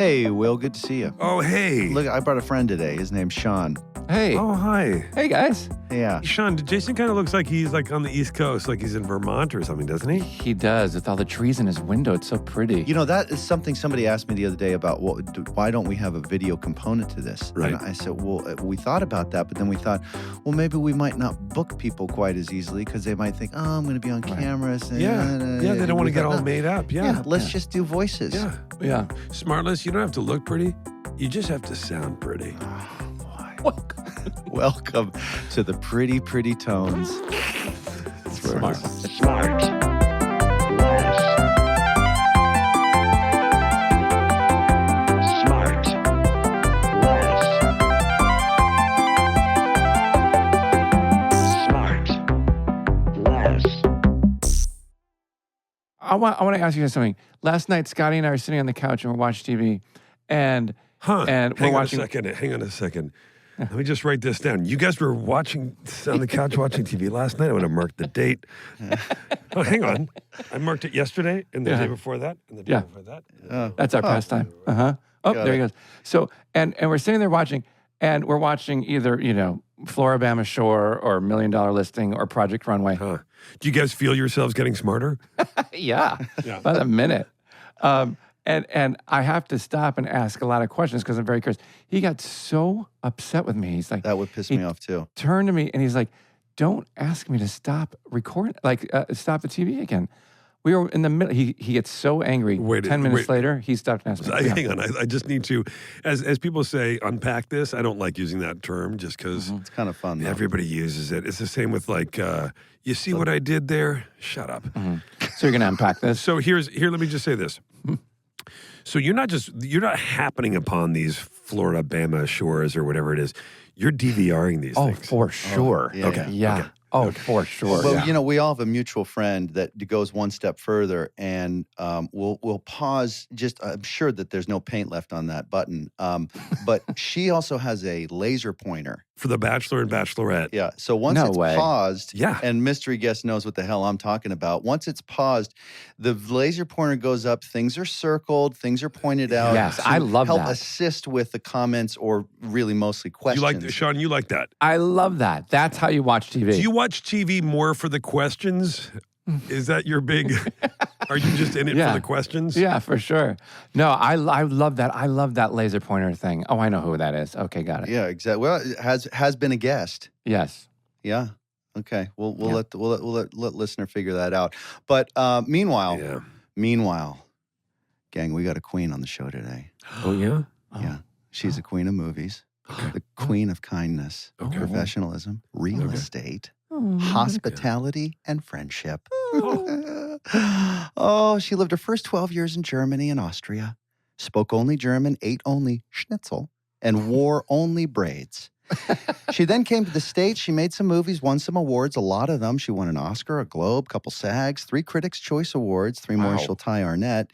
Hey, Will, good to see you. Oh, hey. Look, I brought a friend today. His name's Sean. Hey. Oh, hi. Hey, guys. Yeah. Sean, Jason kind of looks like he's like on the East Coast, like he's in Vermont or something, doesn't he? He does, with all the trees in his window. It's so pretty. You know, that is something somebody asked me the other day about, well, why don't we have a video component to this? Right. And I said, well, we thought about that, but then we thought, well, maybe we might not book people quite as easily because they might think, oh, I'm going to be on cameras. And, Yeah, they don't want to get all made up. Yeah. Let's just do voices. Yeah. SmartLess, you don't have to look pretty. You just have to sound pretty. Welcome to the pretty, pretty tones. Smart. I want to ask you guys something. Last night, Scotty and I were sitting on the couch and we're watching TV, and we're watching. Hang on a second. Let me just write this down. You guys were watching on the couch watching TV last night. I would have marked the date. Oh, hang on. I marked it yesterday and the day before that and the day before that. That's our pastime. Oh, there he goes. So, and we're sitting there watching, and we're watching either, Floribama Shore or $1 Million Listing or Project Runway. Do you guys feel yourselves getting smarter? Yeah. About a minute. And I have to stop and ask a lot of questions because I'm very curious. He got so upset with me. He's like, that would piss me off too. Turned to me and he's like, don't ask me to stop recording, stop the TV again. We were in the middle. He gets so angry. 10 minutes later, he stopped and asked me. Hang on. I just need to, as people say, unpack this. I don't like using that term just because it's kind of fun. Everybody uses it. It's the same with you see what I did there? Shut up. So you're going to unpack this? So here, let me just say this. So you're not happening upon these Florida Bama shores or whatever it is. You're DVRing these things. Oh, for sure. Okay. Yeah. Oh, for sure. Well, we all have a mutual friend that goes one step further, and we'll pause. I'm sure that there's no paint left on that button, but she also has a laser pointer for the Bachelor and Bachelorette. Yeah. So once it's paused, and mystery guest knows what the hell I'm talking about. Once it's paused, the laser pointer goes up. Things are circled. Things are pointed out. Yes, I love that. Help assist with the comments, or really mostly questions. Sean, you like that? I love that. That's how you watch TV. Do you watch TV more for the questions? Is that your big? Are you just in it for the questions? Yeah, for sure. No, I love that. I love that laser pointer thing. Oh, I know who that is. Okay, got it. Yeah, exactly. Well, it has been a guest. Yes. Yeah. Okay. We'll let listener figure that out. But meanwhile, gang, we got a queen on the show today. Oh yeah. Yeah. She's a queen of movies. Okay. The queen of kindness, professionalism, real estate, hospitality, and friendship. She lived her first 12 years in Germany and Austria, spoke only German, ate only schnitzel, and wore only braids. She then came to the States. She made some movies, won some awards, a lot of them. She won an Oscar, a Globe, a couple SAGs, 3 Critics' Choice Awards, 3 more she'll tie Arnett.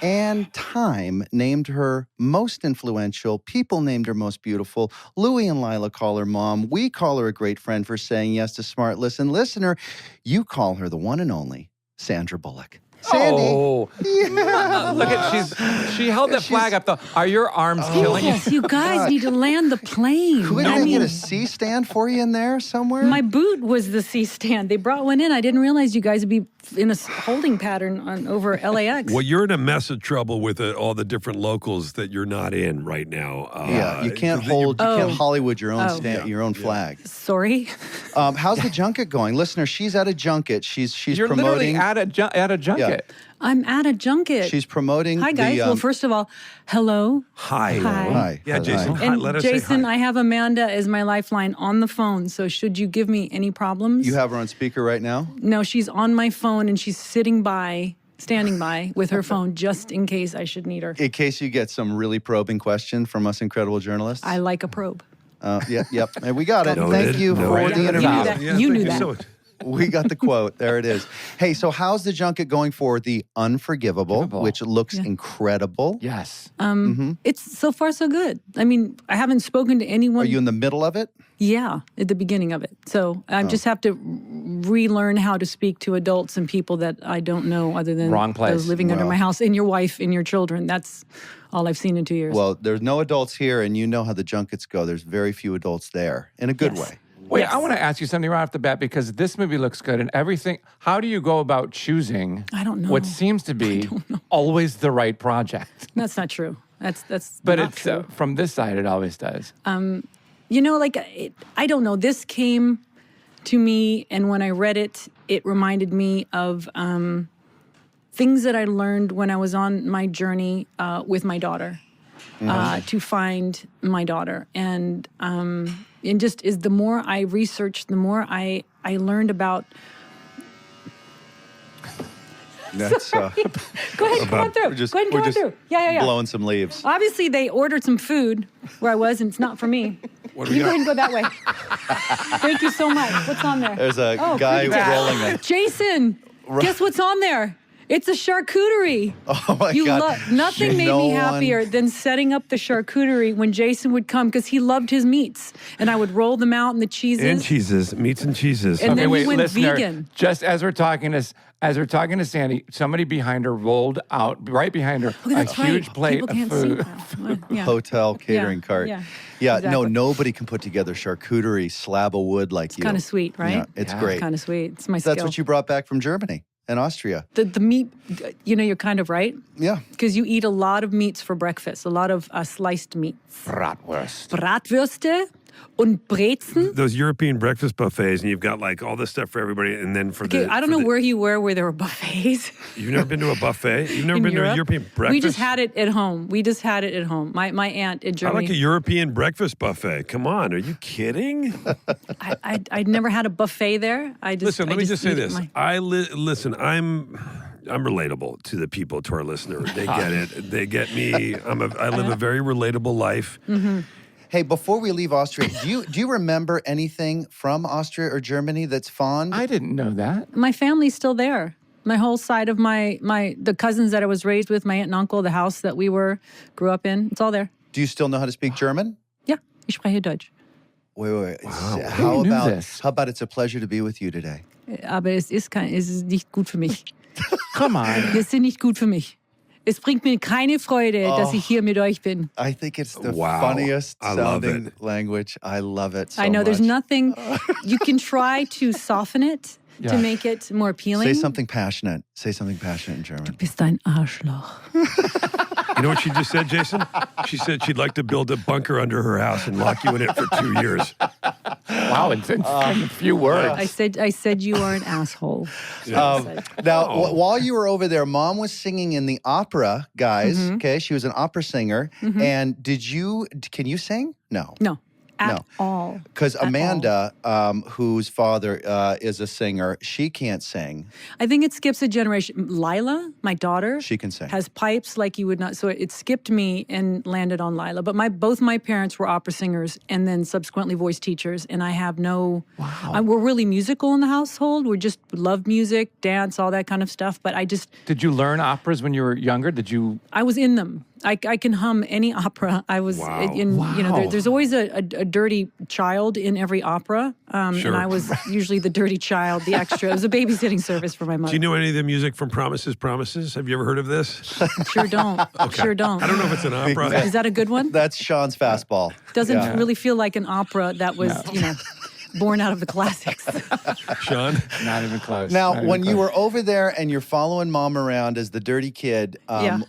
And Time named her most influential. People named her most beautiful. Louie and Lila call her mom. We call her a great friend for saying yes to SmartLess. And listener, you call her the one and only Sandra Bullock. Sandy. Oh, yeah. Look at she held that flag up. Are your arms killing you? Yes, you guys need to land the plane. Could I get a C stand for you in there somewhere? My boot was the C stand. They brought one in. I didn't realize you guys would be in a holding pattern over LAX. Well, you're in a mess of trouble with all the different locals that you're not in right now. You can't Hollywood your own your own flag. Sorry. How's the junket going, listener? She's at a junket. She's You're promoting. literally at a junket. Yeah. I'm at a junket. She's promoting. Hi, guys. Well, first of all, hello. Hi. Yeah, Jason. And let us Jason, say hi. I have Amanda as my lifeline on the phone. So should you give me any problems? You have her on speaker right now? No, she's on my phone and she's standing by with her phone just in case I should need her. In case you get some really probing question from us incredible journalists? I like a probe. Yep. And we got it. Thank you for the interview. You knew that. We got the quote. There it is. Hey, so how's the junket going for The Unforgivable, which looks incredible? Yes. It's so far so good. I mean, I haven't spoken to anyone. Are you in the middle of it? Yeah, at the beginning of it. So I just have to relearn how to speak to adults and people that I don't know other than Wrong place. those living under my house and your wife and your children. That's all I've seen in 2 years. Well, there's no adults here, and you know how the junkets go. There's very few adults there, in a good way. Wait, I want to ask you something right off the bat because this movie looks good and everything. How do you go about choosing I don't know. what seems to be always the right project? That's not true. That's But not it's true. from this side, it always does. You know, like, I don't know. This came to me, and when I read it, it reminded me of things that I learned when I was on my journey with my daughter to find my daughter. And just is the more I researched, the more I learned about. That's Go ahead, come on through. just- Go ahead and we're come on just through. Yeah. blowing some leaves. Obviously, they ordered some food where I was, and it's not for me. What do You we go ahead got? and go that way. Thank you so much. What's on there? There's a guy pretty good. rolling it. Jason, guess what's on there? It's a charcuterie. Oh, my God. Nothing made No me one- happier than setting up the charcuterie when Jason would come because he loved his meats. And I would roll them out in the cheeses. And cheeses, meats and cheeses. And then we went listener, vegan. Just as we're talking to Sandy, somebody behind her rolled out, right behind her, a that's right. huge plate People of can't food. see that. Yeah. Hotel catering cart. yeah, No, exactly. nobody can put together charcuterie, slab of wood like you. Kind of sweet, right? Yeah, it's Yeah. great. Kind of sweet. It's my That's skill. what you brought back from Germany and Austria. The meat, you know, you're kind of right. Yeah. Because you eat a lot of meats for breakfast, a lot of sliced meats. Bratwurst. Bratwürste und Brezen. Those European breakfast buffets, and you've got like all this stuff for everybody, and then for Okay, the. I don't know where you were where there were buffets. You've never been to a buffet? You've never in been Europe. to a European breakfast? We just had it at home. My aunt in I Germany. like a European breakfast buffet. Come on, are you kidding? I'd never had a buffet there. Listen, let me just say eat it this. my- Listen, I'm relatable to the people, to our listener. They get it. They get me. I live a very relatable life. Mm-hmm. Hey, before we leave Austria, do you remember anything from Austria or Germany that's fond? I didn't know that. My family's still there. My whole side of the cousins that I was raised with, my aunt and uncle, the house that we grew up in, it's all there. Do you still know how to speak German? Ja, ich spreche Deutsch. Wait. Who How knew about this? it's a pleasure to be with you today? Aber es ist nicht gut für mich. Come on. Es ist nicht gut für mich. Es bringt mir keine Freude, dass ich hier mit euch bin. I think it's the Wow. funniest I love sounding it. language. I love it so I know there's much. nothing, you can try to soften it to make it more appealing. Say something passionate. Say something passionate in German. Bist ein Arschloch. You know what she just said, Jason? She said she'd like to build a bunker under her house and lock you in it for 2 years. Wow, it's in a few words. I said you are an asshole. Now, while you were over there, Mom was singing in the opera, guys. Okay, she was an opera singer. And can you sing? No. No, at all. Because At Amanda, whose father is a singer, she can't sing. I think it skips a generation. Lila, my daughter, She can sing. has pipes like you would not. So it skipped me and landed on Lila. But both my parents were opera singers and then subsequently voice teachers. And I have no. Wow. We're really musical in the household. We just love music, dance, all that kind of stuff. But Did you learn operas when you were younger? I was in them. I can hum any opera. I was in. You know, there's always a dirty child in every opera, Sure. and I was usually the dirty child, the extra. It was a babysitting service for my mother. Do you know any of the music from Promises, Promises? Have you ever heard of this? Sure don't. Sure don't. I don't know if it's an opera. Is that a good one? That's Sean's fastball. Doesn't really feel like an opera that was, born out of the classics. Sean? Not even close. Now, Not even when you close. were over there and you're following Mom around as the dirty kid, Yeah.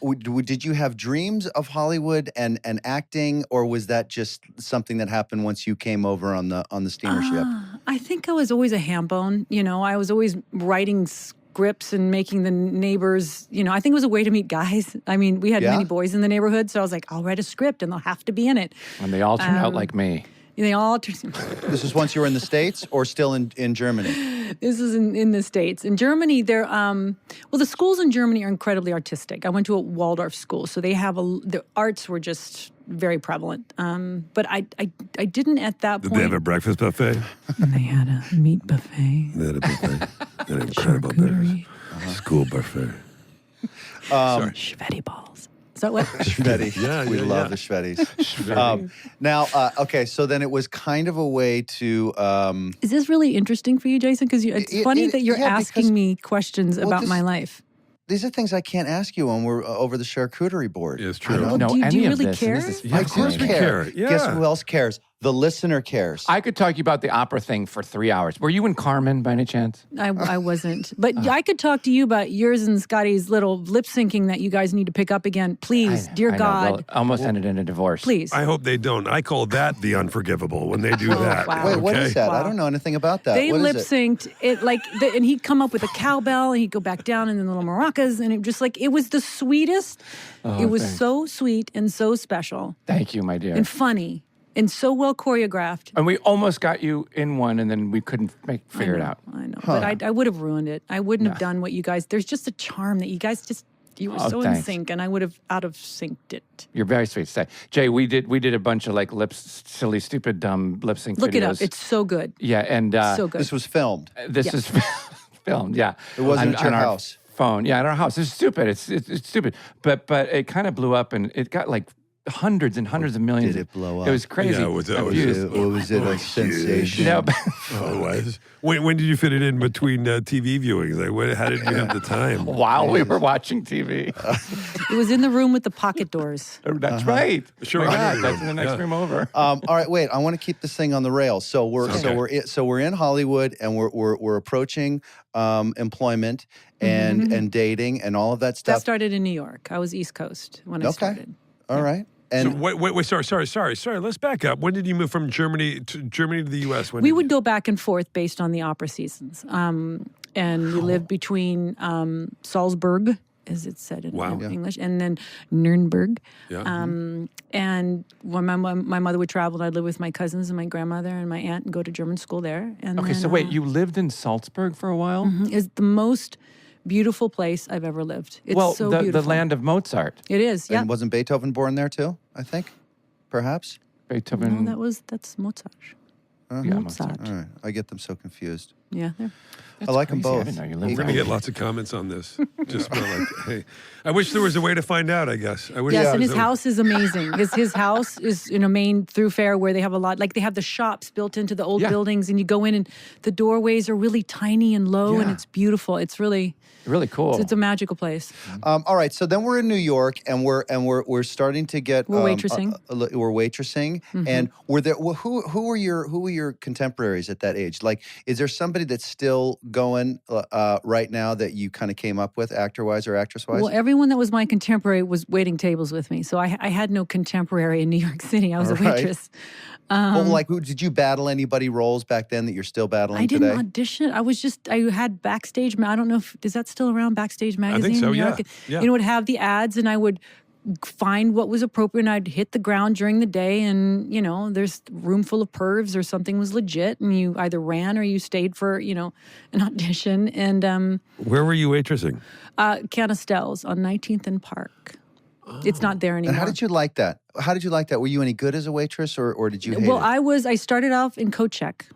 did you have dreams of Hollywood and acting, or was that just something that happened once you came over on the steamer ship? I think I was always a ham bone. I was always writing scripts and making the neighbors, I think it was a way to meet guys. I mean, we had many boys in the neighborhood, so I was like, I'll write a script and they'll have to be in it. And they all turned out like me. They all This is once you were in the States or still in Germany? This is in the States. In Germany, they're the schools in Germany are incredibly artistic. I went to a Waldorf school, so they have the arts were just very prevalent. But I didn't at that point. Did they have a breakfast buffet? They had a meat buffet. They had a buffet. An incredible buffet. School buffet. Sorry. Schvetti balls. Is that what? Schvetti. We love the Schvettis. Now, okay, so then it was kind of a way to... Is this really interesting for you, Jason? Because it's funny that you're asking me questions about my life. These are things I can't ask you when we're over the charcuterie board. It's true. I don't know do you really of this. care? I do care. Yeah. Guess who else cares? The listener cares. I could talk to you about the opera thing for 3 hours. Were you in Carmen by any chance? I wasn't. But I could talk to you about yours and Scotty's little lip syncing that you guys need to pick up again. Please, dear I know. God. Well, almost ended in a divorce. Please. I hope they don't. I call that the unforgivable when they do that. wow. Wait, what okay? is that? Wow. I don't know anything about that. They What lip is it? synced it and he'd come up with a cowbell and he'd go back down and then little maracas and it just it was the sweetest. It was thanks. so sweet and so special Thank you, my dear. and funny and so well choreographed. And we almost got you in one, and then we couldn't figure it out. I know, but I would have ruined it. I wouldn't have done what you guys. There's just a charm that you guys you were so in thanks. sync, and I would have out of synced it. You're very sweet. Say, Jay, we did a bunch of silly, stupid, dumb lip sync videos. Look it up. It's so good. Yeah, and So good. This was filmed. This is filmed. Yeah, It wasn't at your on our house. phone. Yeah, at our house. It's stupid. It's stupid. But it kind of blew up, and it got hundreds and hundreds of millions. Did it blow up? It was crazy. Yeah, was views. Was it a sensation? No, Oh, it was. When did you fit it in between TV viewings? How did you have the time? while we were watching TV. It was in the room with the pocket doors. That's right. Sure, My I God, know. that's in the next Yeah. room over. All right, wait. I want to keep this thing on the rails. So Okay. we're in Hollywood, and we're approaching employment and dating and all of that That stuff. started in New York. I was East Coast when I started. All right. So And wait, sorry. Let's back up. When did you move from Germany to the U.S.? We would go back and forth based on the opera seasons. And we lived between Salzburg, as it's said in English, and then Nuremberg. Yeah. And when my mother would travel, I'd live with my cousins and my grandmother and my aunt and go to German school there. And Okay, then, so wait, you lived in Salzburg for a while? It's the most beautiful place I've ever lived. It's so the beautiful. land of Mozart. It is, yeah. and wasn't Beethoven born there too? I think, perhaps. Beethoven. No, that's Mozart. yeah, Mozart. All right, I get them so confused. Yeah, there. I like them Crazy. I both. didn't know you We're lived going to there. get lots of comments on this. Just more like, hey, I wish there was a way to find out, I guess. I wish Yes, there and was his a- house is amazing. His house is in a main thoroughfare where they have a lot, they have the shops built into the old buildings, and you go in and the doorways are really tiny and low, and Yeah. it's beautiful. It's really cool. it's a magical place. All right, so then we're in New York, and we're starting to get We're waitressing. We're waitressing, and were there who were your contemporaries at that age? Like, is there somebody that's still going right now that you kind of came up with, actor-wise or actress-wise? Well, everyone that was my contemporary was waiting tables with me, so I had no contemporary in New York City. I was a right. waitress. Did you battle anybody roles back then that you're still battling I didn't today? audition. I had Backstage. I don't know is that still around? Backstage magazine. so, in New yeah. York? Yeah. It would have the ads, and I would find what was appropriate, and I'd hit the ground during the day, and there's a room full of pervs or something was legit, and you either ran or you stayed for an audition. And Where were you waitressing? Canistell's on 19th and Park. It's not there anymore. And how did you like that? Were you any good as a waitress, or did you hate Well, it? I started off in coat check.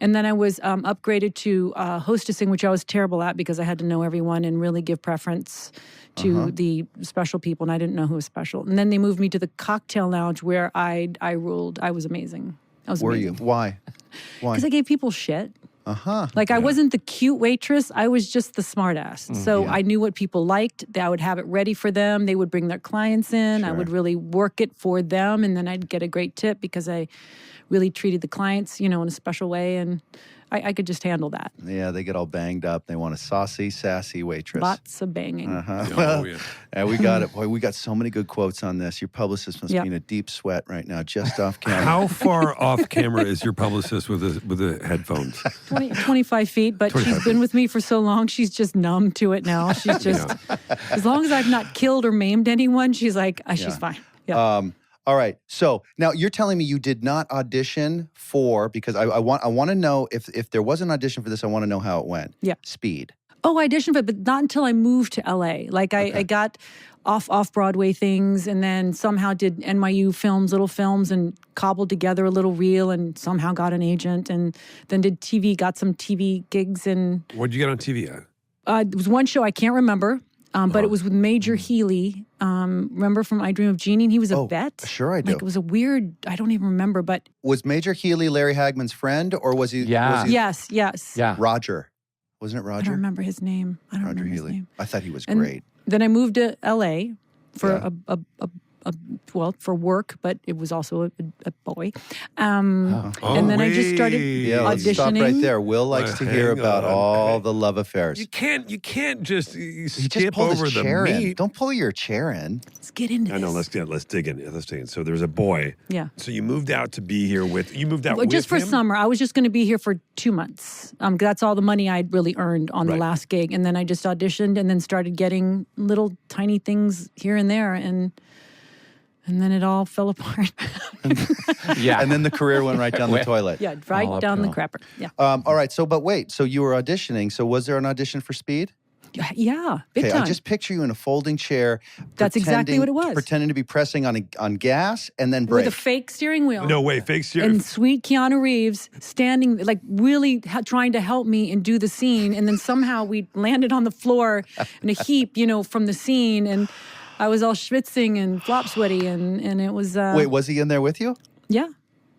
And then I was upgraded to hostessing, which I was terrible at because I had to know everyone and really give preference to the special people, and I didn't know who was special. And then they moved me to the cocktail lounge where I ruled. I was amazing. Were you? Why? Because I gave people shit. Uh-huh. I wasn't the cute waitress. I was just the smart ass. So I knew what people liked. I would have it ready for them. They would bring their clients in. I would really work it for them. And then I'd get a great tip because I really treated the clients, in a special way. And I could just handle that. Yeah, they get all banged up. They want a saucy, sassy waitress. Lots of banging. Oh, yeah. Yeah, we got it. Boy, we got so many good quotes on this. Your publicist must be in a deep sweat right now, just off camera. How far off camera is your publicist with the headphones? 25 feet, but 25 she's been with me for so long, she's just numb to it now. She's just, as long as I've not killed or maimed anyone, she's like, she's fine. Yeah. All right. So now you're telling me you did not audition for, because I want to know if there was an audition for this, I want to know how it went. Yeah. Speed. Oh, I auditioned for it, but not until I moved to LA. Like I got off Broadway things, and then somehow did NYU films, little films, and cobbled together a little reel, and somehow got an agent, and then did TV, got some TV gigs. And what'd you get on TV at? It was one show I can't remember, but it was with Major Healy. Remember from I Dream of Jeannie? And he was a vet. Sure, I do. Like it was a weird. I don't even remember, but Was Major Healy Larry Hagman's friend, or was he? Yeah. Was he yes. Yeah. Roger. Wasn't it I Roger? don't remember his name. I don't Roger remember Healy. his name. I thought he was And great. Then I moved to LA for Yeah. for work, but it was also a boy. And then I just started Yeah, let's auditioning. stop right there. Will likes to hear Hang about on. all the love affairs. You can't just He just skip pulled over his the chair in. meat. Don't pull your chair in. Let's get into I know. this. Let's dig in. Let's dig in. So there's a boy. Yeah. So you moved out to be here with. You moved out Well, with just for him? summer. I was just going to be here for 2 months. That's all the money I'd really earned on the Right. last gig. And then I just auditioned and then started getting little tiny things here and there. And then it all fell apart. Yeah. And then the career went right down the toilet. Yeah, right All down the uphill. crapper. Yeah. All right. So, but wait. So you were auditioning. So was there an audition for Speed? Yeah, big Okay, time. I just picture you in a folding chair. That's exactly what it was. Pretending to be pressing on gas and then brake. With a fake steering wheel. No way, fake steering. And sweet Keanu Reeves standing, like really trying to help me and do the scene. And then somehow we landed on the floor in a heap, from the scene. And I was all schwitzing and flop sweaty. And it was. Wait, was he in there with you? Yeah.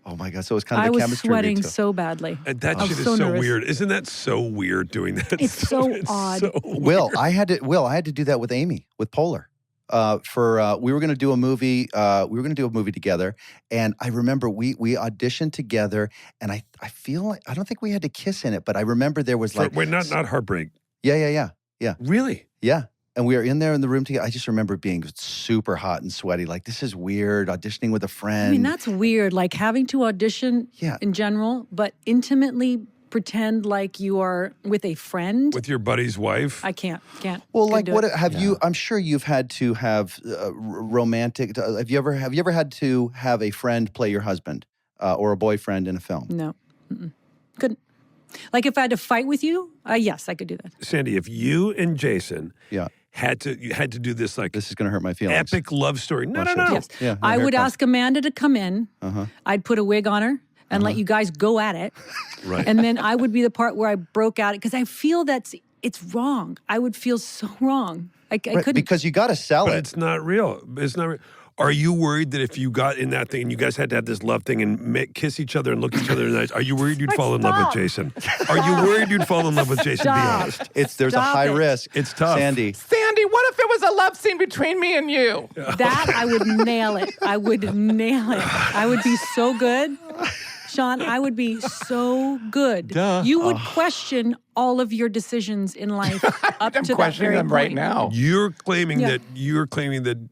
Oh my God! So it was kind of I a was chemistry sweating read, too. so badly. That I was shit is so so nervous. weird. Isn't that so weird doing that? It's so odd. so Will, I had to do that with Amy with Polar. We were going to do a movie. We were going to do a movie together, and I remember we auditioned together, and I feel like I don't think we had to kiss in it, but I remember there was like wait, not Heartbreak. Yeah. Really? Yeah. And we were in there in the room together. I just remember being super hot and sweaty. Like, this is weird, auditioning with a friend. I mean, that's weird. Like having to audition in general, but intimately pretend like you are with a friend. With your buddy's wife? I can't. Well, couldn't like, do what it. have you? I'm sure you've had to have romantic. Have you ever had to have a friend play your husband or a boyfriend in a film? No. Couldn't. Like if I had to fight with you, yes, I could do that. Sandy, if you and Jason Yeah. you had to do this like This is going to hurt my feelings. epic love story. No. Yes. Yeah, I here would it comes. ask Amanda to come in. I'd put a wig on her and let you guys go at it. Right. And then I would be the part where I broke out because I feel it's wrong. I would feel so wrong. I couldn't. Because you got to sell But it. it's not real. It's not real. Are you worried that if you got in that thing and you guys had to have this love thing and kiss each other and look each other in the eyes, are you worried you'd fall in love with Stop. Jason? Are you worried you'd fall in love with Jason? Be Stop. honest. There's a Stop high it. risk. It's tough. Sandy. Sandy, what if it was a love scene between me and you? That I would nail it. I would nail it. I would be so good. Sean, I would be so good. Duh. You would question all of your decisions in life up I'm to that questioning very them right point. now. You're claiming Yeah.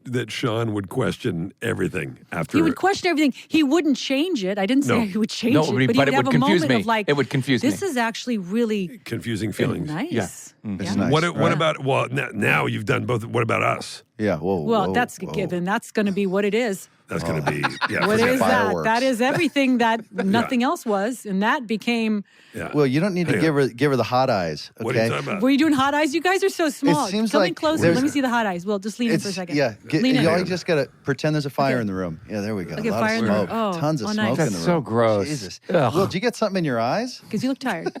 that Sean would question everything after. He would question everything. He wouldn't change it. I didn't say No. he would change No, it, but but it he'd have would a confuse moment me. of like, It would confuse this me. is actually really confusing feelings. nice. Yeah. It's Yeah. nice. What right? about? Well, now you've done both. What about us? Yeah. Whoa. Well, whoa, that's a whoa. given. That's going to be what it is. That's going to be What forget is it. that? Fireworks. That is everything that nothing else was, and that became. Yeah. Well, you don't need to Hang give her the hot eyes. Okay. What are you talking about? Were you doing hot eyes? You guys are so small. seems Come in like closer. there's- Let me see the hot eyes. Well, just lean in for a second. Yeah. Lean in. You just got to pretend there's a fire Okay. in the room. Yeah, there we go. Okay, a lot fire of in the room. smoke. Oh, Tons of oh, smoke nice. in the That's room. so gross. Jesus. Ugh. Will, did you get something in your eyes? Because you look tired.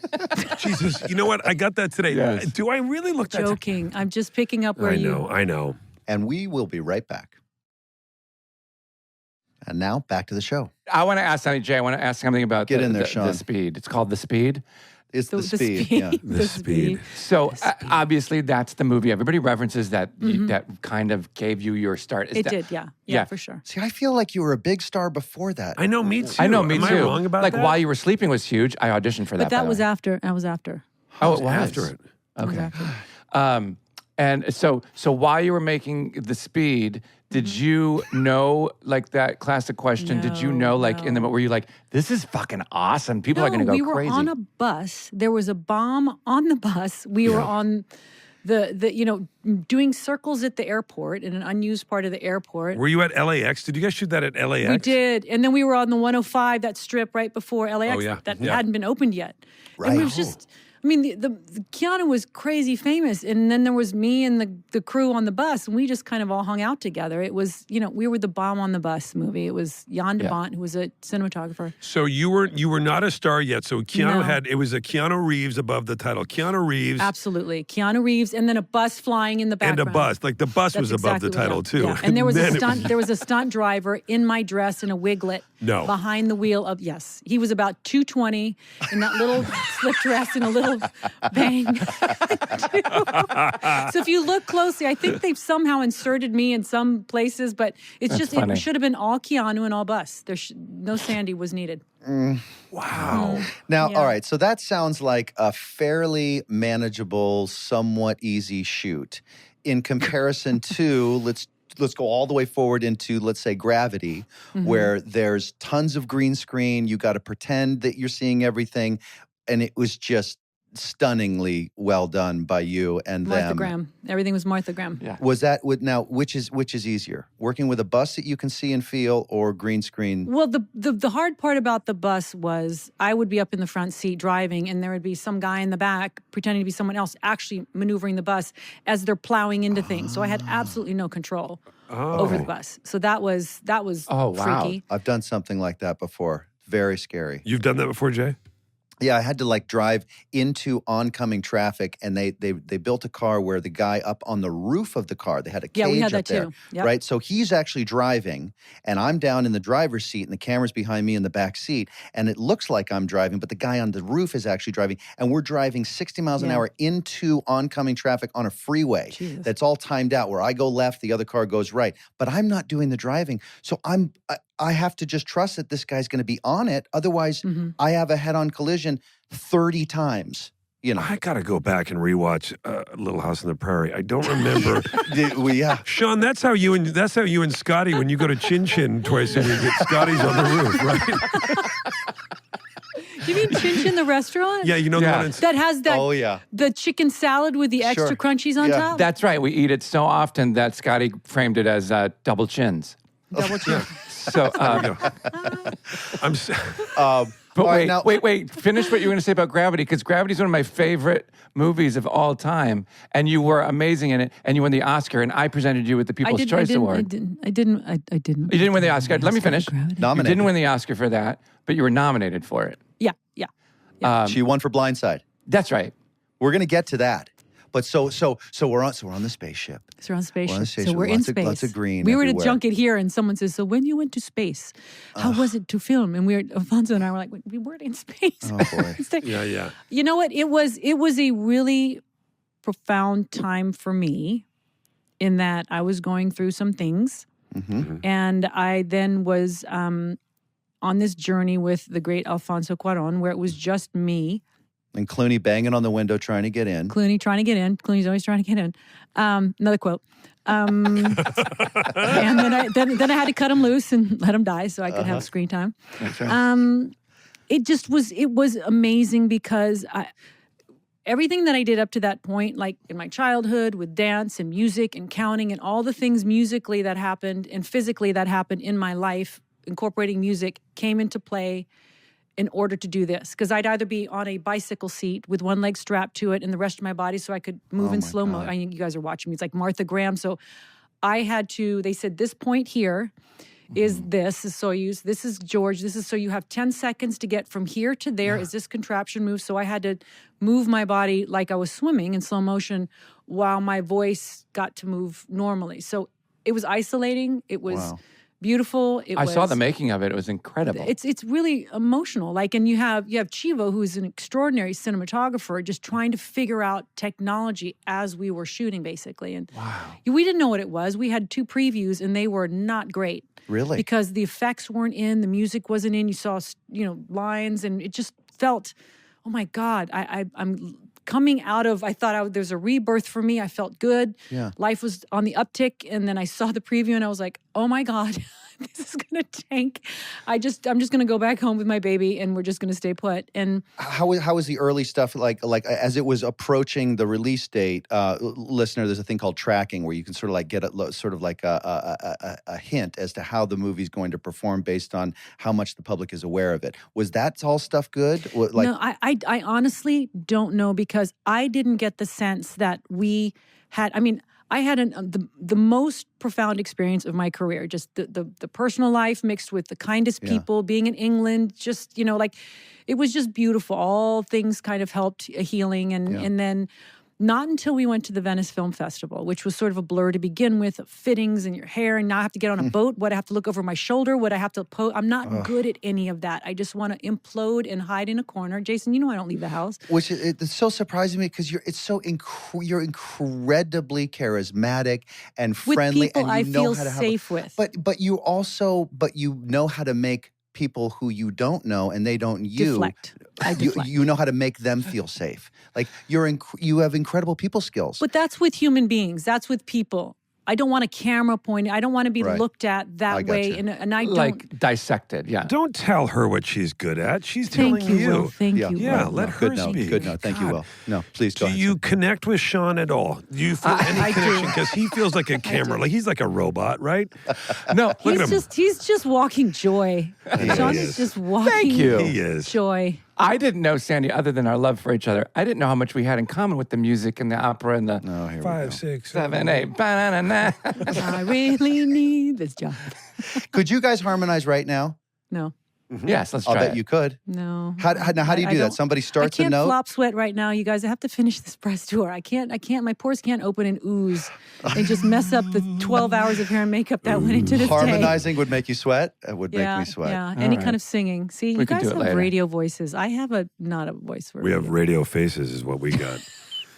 Jesus, you know what? I got that today. Yes. Do I really look that? Joking. I'm just picking up where I you. know. And we will be right back. And now back to the show. I want to ask something, Jay. I want to ask something about Get in there, the Sean. Speed. It's called The Speed. It's the, The speed. speed. Yeah. The speed. So obviously that's the movie. Everybody references that that kind of gave you your start. Is It that- did, yeah. Yeah. Yeah, for sure. See, I feel like you were a big star before that. I know, me too. I know, me Am too. I wrong about like that? While You Were Sleeping was huge. I auditioned for that. But that by was the way. after. That was after. Oh, it was after it. Okay. And so while you were making The Speed, did you know like that classic question? Did you know like in the were you like, this is fucking awesome? People are going to go we were crazy. on a bus. There was a bomb on the bus. We were on doing circles at the airport in an unused part of the airport. Were you at LAX? Did you guys shoot that at LAX? We did. And then we were on the 105, that strip right before LAX Oh, yeah. that Yeah. hadn't been opened yet. Right. And it was just, I mean, the Keanu was crazy famous. And then there was me and the crew on the bus, and we just kind of all hung out together. It was, we were the Bomb on the Bus movie. It was Jan de Bont, who was a cinematographer. So you were not a star yet. So Keanu No. it was a Keanu Reeves above the title. Keanu Reeves. Absolutely. Keanu Reeves, and then a bus flying in the background. And a bus. Like the bus was That's above the exactly title what- too. Yeah. And there was then there was a stunt driver in my dress in a wiglet No. behind the wheel of yes. He was about 220 in that little slip dress and a little bang. So if you look closely, I think they've somehow inserted me in some places, but it's That's just funny. it should have been all Keanu and all bus. No Sandy was needed. Wow. Now, Yeah. all right, so that sounds like a fairly manageable, somewhat easy shoot. In comparison to, let's go all the way forward into, let's say, Gravity, where there's tons of green screen. You got to pretend that you're seeing everything, and it was just stunningly well done by you and Martha them. Graham. Everything was Martha Graham. Yeah. Was that now? Which is easier, working with a bus that you can see and feel, or green screen? Well, the hard part about the bus was I would be up in the front seat driving, and there would be some guy in the back pretending to be someone else actually maneuvering the bus as they're plowing into things. So I had absolutely no control over the bus. So that was Oh, wow. freaky. I've done something like that before. Very scary. You've done that before, Jay? Yeah, I had to drive into oncoming traffic, and they built a car where the guy up on the roof of the car, they had a cage Yeah, we had up that there, too. Yep. right? So he's actually driving, and I'm down in the driver's seat, and the camera's behind me in the back seat, and it looks like I'm driving, but the guy on the roof is actually driving, and we're driving 60 miles an Yeah. hour into oncoming traffic on a freeway Jesus. that's all timed out, where I go left, the other car goes right, but I'm not doing the driving, so I have to just trust that this guy's going to be on it. Otherwise, I have a head-on collision 30 times. I got to go back and rewatch Little House on the Prairie. I don't remember. Yeah. Sean, that's how you and Scotty, when you go to Chin Chin twice a week, Scotty's on the roof, right? You mean Chin Chin the restaurant? Yeah, you know the one in That has that Oh, yeah. the chicken salad with the extra Sure. crunchies on Yeah. top? That's right. We eat it so often that Scotty framed it as double chins. Double chin. So, I'm but All right, wait, now- wait. Finish what you were going to say about Gravity, because Gravity is one of my favorite movies of all time, and you were amazing in it, and you won the Oscar, and I presented you with the People's Choice Award. I didn't. You didn't win the Oscar. Let me finish. You Nominated. didn't win the Oscar for that, but you were nominated for it. Yeah. She won for Blindside. That's right. We're going to get to that. But so we're on the spaceship. So we're on spaceship. We're on the So spaceship. we're in Lots of- space. lots of green We were at a everywhere. junket here, and someone says, "So when you went to space, how was it to film?" And Alfonso and I were like, "We weren't in space." Oh, boy. yeah. You know what? It was a really profound time for me, in that I was going through some things, and I then was on this journey with the great Alfonso Cuarón, where it was just me. And Clooney banging on the window trying to get in. Clooney trying to get in. Clooney's always trying to get in. Another quote. And then I had to cut him loose and let him die so I could have screen time. That's right. It was amazing because everything that I did up to that point, like in my childhood with dance and music and counting and all the things musically that happened and physically that happened in my life, incorporating music, came into play in order to do this. Because I'd either be on a bicycle seat with one leg strapped to it and the rest of my body so I could move in slow mo. I mean, you guys are watching me. It's like Martha Graham. So I had to, they said, this point here is this is Soyuz, this is George, this is, so you have 10 seconds to get from here to there. Is this contraption move? So I had to move my body like I was swimming in slow motion while my voice got to move normally. So it was isolating. It was beautiful. I saw the making of it. It was incredible. It's really emotional. Like, and you have Chivo, who's an extraordinary cinematographer, just trying to figure out technology as we were shooting, basically. And we didn't know what it was. We had 2 previews, and they were not great. Really? Because the effects weren't in, the music wasn't in. You saw, lines, and it just felt, oh my God, I'm coming out of, I thought there's a rebirth for me. I felt good. Yeah. Life was on the uptick. And then I saw the preview and I was like, oh my God, this is going to tank. I'm just going to go back home with my baby, and we're just going to stay put. And how was the early stuff like as it was approaching the release date? Listener, there's a thing called tracking where you can sort of like get a hint as to how the movie's going to perform based on how much the public is aware of it. Was that all stuff good? No, I honestly don't know, because I didn't get the sense that we had. I mean, I had the most profound experience of my career. Just the personal life mixed with the kindest people, being in England. Just like it was just beautiful. All things kind of helped healing, and then. Not until we went to the Venice Film Festival, which was sort of a blur to begin with, fittings in your hair, and now I have to get on a boat. What I have to look over my shoulder, what I have to I'm not good at any of that. I just want to implode and hide in a corner. Jason, I don't leave the house. Which it's so surprising to me because you're incredibly charismatic and friendly, with people and I know feel how to safe with. But you know how to make people who you don't know and they don't deflect. I deflect. You know how to make them feel safe. Like you have incredible people skills. But that's with human beings. That's with people. I don't want a camera pointing. I don't want to be looked at that way. And I don't. Like dissected, yeah. Don't tell her what she's good at. She's Thank telling you. Will. Thank you. Yeah, Will. let her speak. Good note. Thank you, Will. No, please go Do ahead. you connect with Sean at all? Do you feel any connection? Because he feels like a camera. Like he's like a robot, right? No, he's just walking joy. Sean is just walking Thank you. He is. joy. I didn't know, Sandy, other than our love for each other, I didn't know how much we had in common with the music and the opera and the 5, 6, 7, 8. Ba-na-na-na. I really need this job. Could you guys harmonize right now? No. Yes, let's I'll try bet it. you could. No. How do you do that? Somebody starts I can't a note. flop sweat right now, you guys. I have to finish this press tour. I can't. My pores can't open and ooze and just mess up the 12 hours of hair and makeup that went into this day. Harmonizing would make you sweat. It would make me sweat. Yeah, any kind of singing. See, We you can guys do it have later. radio voices. I have not a voice for We radio. have radio faces is what we got,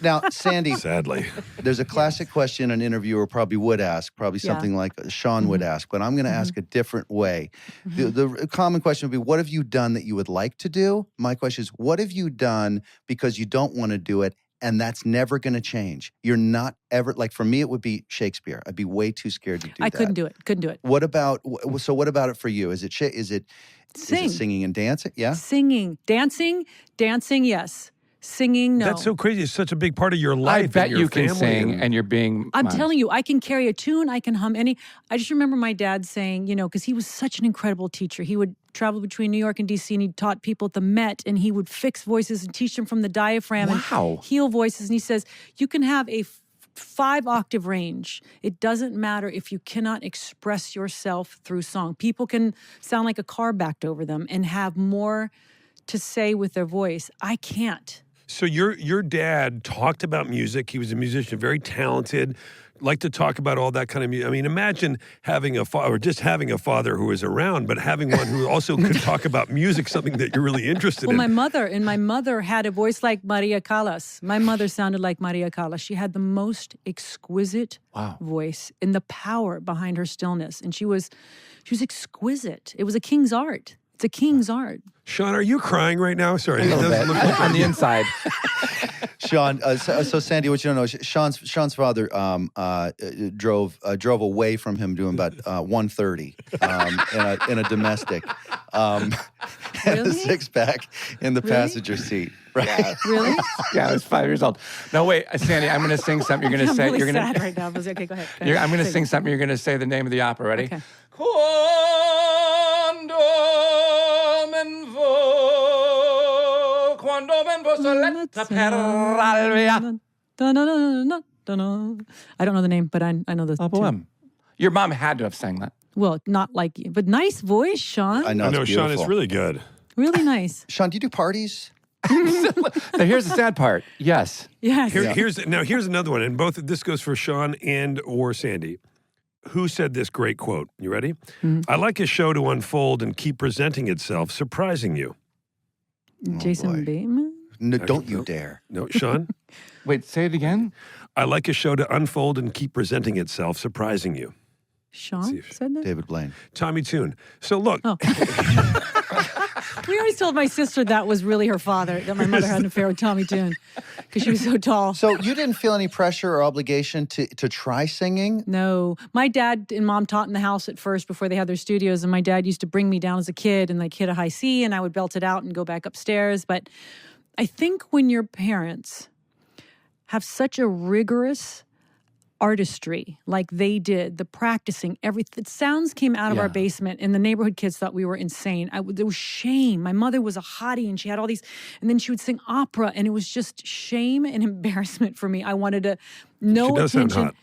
Now, Sandy, sadly. there's a classic question an interviewer probably would ask, probably something like Sean would ask, but I'm going to ask a different way. The common question would be, what have you done that you would like to do? My question is, what have you done because you don't want to do it, and that's never going to change? You're not ever, like for me, it would be Shakespeare. I'd be way too scared to do that. I couldn't do it. Couldn't do it. What about it for you? Is it singing and dancing? Yeah? Singing. Dancing, yes. Singing, no. That's so crazy. It's such a big part of your I life. bet and your you can family sing and you're being... I'm telling you, I can carry a tune, I can hum any. I just remember my dad saying, because he was such an incredible teacher. He would travel between New York and DC, and he taught people at the Met, and he would fix voices and teach them from the diaphragm and heal voices. And he says, you can have a 5-octave range. It doesn't matter if you cannot express yourself through song. People can sound like a car backed over them and have more to say with their voice. I can't. So your dad talked about music. He was a musician, very talented, liked to talk about all that kind of music. I mean, imagine having a father, or just having a father who was around, but having one who also could talk about music, something that you're really interested in. Well, my mother had a voice like Maria Callas. My mother sounded like Maria Callas. She had the most exquisite voice and the power behind her stillness. And she was exquisite. It was a king's art. It's a king's art. Sean, are you crying right now? Sorry. It doesn't look like on the inside. Sean, so Sandy, what you don't know, Sean's father drove away from him doing about 1:30 in a domestic, and a 6-pack in the passenger seat. Right? Really? Yeah, I was 5 years old. No, wait, Sandy, I'm going to sing something. You're going to say. I'm really You're going sad to. right now. Okay, go ahead. I'm going to sing something. You're going to say the name of the opera. Ready? Okay. Quando vengo soletta per Alvia. I don't know the name, but I know the tune. Your mom had to have sang that. Well, not like you, but nice voice, Sean. I know, I know, it's Sean, beautiful. it's really good. Really nice. Sean, do you do parties? Now, here's the sad part. Yes. Yes. Here's another one, and this goes for Sean or Sandy. Who said this great quote? You ready? I like a show to unfold and keep presenting itself, surprising you. Jason Bateman? No, don't you dare. No, Sean? Wait, say it again. I like a show to unfold and keep presenting itself, surprising you. Sean said that? David Blaine. Tommy Tune. So look, We always told my sister that was really her father, that my mother had an affair with Tommy Tune because she was so tall. So you didn't feel any pressure or obligation to try singing? No. My dad and mom taught in the house at first before they had their studios, and my dad used to bring me down as a kid and like hit a high C, and I would belt it out and go back upstairs. But I think when your parents have such a rigorous artistry like they did, the practicing, everything. Sounds came out of our basement, and the neighborhood kids thought we were insane. There was shame. My mother was a hottie, and she had all these, and then she would sing opera, and it was just shame and embarrassment for me. I wanted to no She does sound attention.